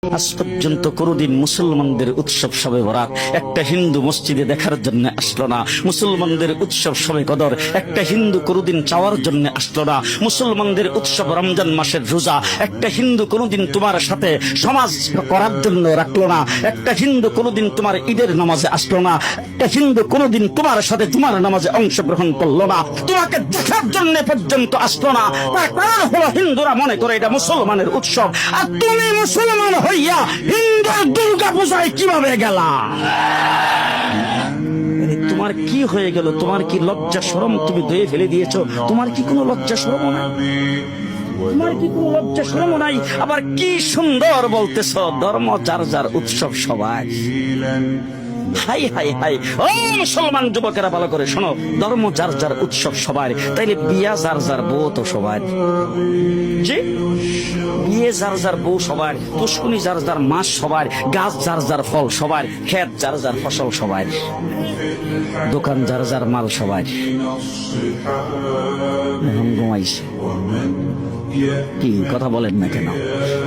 আজ পর্যন্ত কোনদিন মুসলমানদের উৎসব শবে বরাত একটা হিন্দু মসজিদে দেখার জন্য আসলো না। মুসলমানদের উৎসব শবে কদর একটা হিন্দু কোনদিন চাওয়ার জন্য আসলো না। মুসলমানদের উৎসব রমজান মাসের রোজা একটা হিন্দু কোনদিন তোমার সাথে সমাজ করার জন্য রাখলো না। একটা হিন্দু কোনদিন তোমার ঈদের নামাজে আসলো না। একটা হিন্দু কোনদিন তোমার সাথে তোমার নামাজে অংশগ্রহণ করলো না। তোমাকে দেখার জন্য পর্যন্ত আসলো না। তার কারণ হলো হিন্দুরা মনে করে এটা মুসলমানের উৎসব, আর তুমি মুসলমান হইয়া হিন্দুর দুর্গা পূজায় কিভাবে গেলা? তোমার কি হয়ে গেল? তোমার কি লজ্জা শরম তুমি ধুয়ে ফেলে দিয়েছো? তোমার কি কোনো লজ্জা শরম নাই? তোমার কি কোনো লজ্জা শরম নাই? আবার কি সুন্দর বলতেছ, ধর্ম যার যার উৎসব সবাই। হাই হাই হাই, ও মুসলমান যুবকেরা ভালো করে শোনো, ধর্ম যার যার উৎসব সবার, তাইলে বিয়া যার যার বউ তো সবার। জি, বিয়ে যার যার বউ সবার, পুষ্কুনি যার যার মাস সবার, গাছ যার যার ফল সবার, ক্ষেত যার যার ফসল সবার, দোকান যার যার মাল সবার। এখন ঘুমাইছে, কি কথা বলেন না কেন?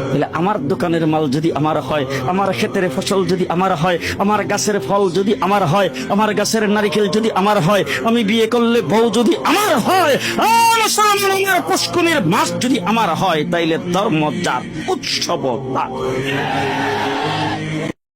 তাহলে আমার দোকানের মাল যদি আমার হয়, আমার ক্ষেতের ফসল যদি আমার হয়, আমার গাছের ফল যদি আমার হয়, আমার গাছের নারিকেল যদি আমার হয়, আমি বিয়ে করলে বউ যদি আমার হয়, মুসলমানের পুষ্কুনির মাস যদি আমার হয়, তাইলে ধর্ম যার উৎসব তার।